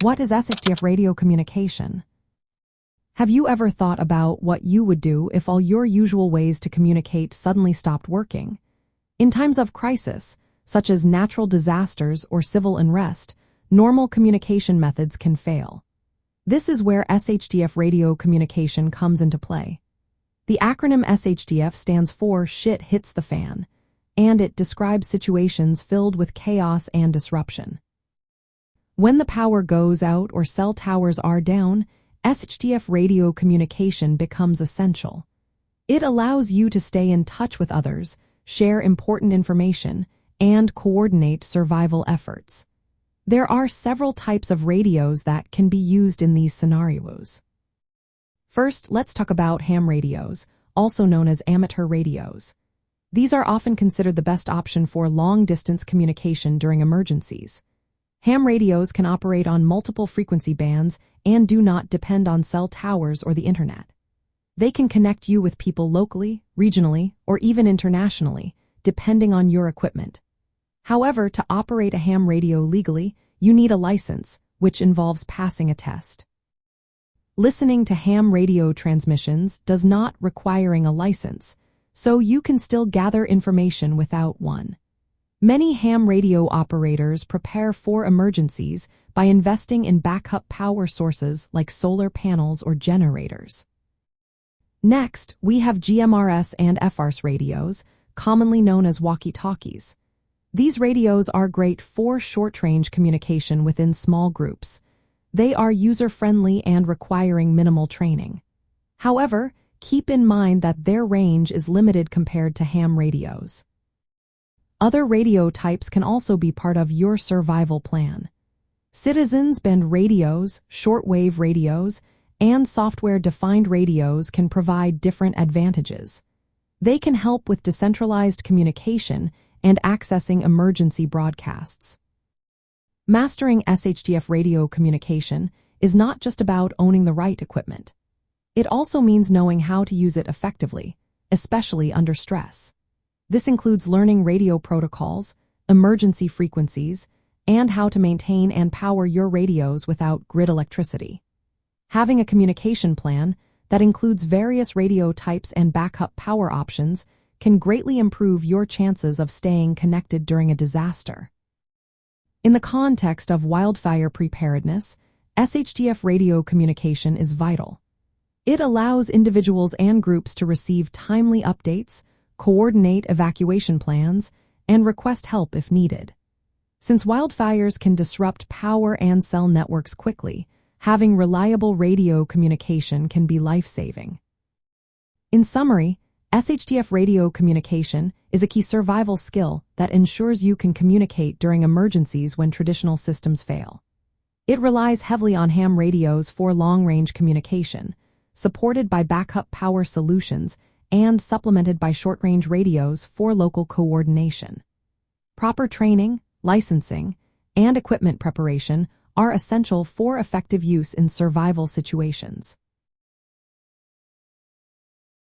What is SHTF radio communication? Have you ever thought about what you would do if all your usual ways to communicate suddenly stopped working? In times of crisis, such as natural disasters or civil unrest, normal communication methods can fail. This is where SHTF radio communication comes into play. The acronym SHTF stands for Shit Hits the Fan, and it describes situations filled with chaos and disruption. When the power goes out or cell towers are down, SHTF radio communication becomes essential. It allows you to stay in touch with others, share important information, and coordinate survival efforts. There are several types of radios that can be used in these scenarios. First, let's talk about ham radios, also known as amateur radios. These are often considered the best option for long-distance communication during emergencies. Ham radios can operate on multiple frequency bands and do not depend on cell towers or the internet. They can connect you with people locally, regionally, or even internationally, depending on your equipment. However, to operate a ham radio legally, you need a license, which involves passing a test. Listening to ham radio transmissions does not require a license, so you can still gather information without one. Many ham radio operators prepare for emergencies by investing in backup power sources like solar panels or generators. Next, we have GMRS and FRS radios, commonly known as walkie-talkies. These radios are great for short-range communication within small groups. They are user-friendly and requiring minimal training. However, keep in mind that their range is limited compared to ham radios. Other radio types can also be part of your survival plan. Citizens band radios, shortwave radios, and software-defined radios can provide different advantages. They can help with decentralized communication and accessing emergency broadcasts. Mastering SHTF radio communication is not just about owning the right equipment. It also means knowing how to use it effectively, especially under stress. This includes learning radio protocols, emergency frequencies, and how to maintain and power your radios without grid electricity. Having a communication plan that includes various radio types and backup power options can greatly improve your chances of staying connected during a disaster. In the context of wildfire preparedness, SHTF radio communication is vital. It allows individuals and groups to receive timely updates, coordinate evacuation plans, and request help if needed. Since wildfires can disrupt power and cell networks quickly, having reliable radio communication can be life-saving. In summary, SHTF radio communication is a key survival skill that ensures you can communicate during emergencies when traditional systems fail. It relies heavily on ham radios for long-range communication, supported by backup power solutions and supplemented by short-range radios for local coordination. Proper training, licensing, and equipment preparation are essential for effective use in survival situations.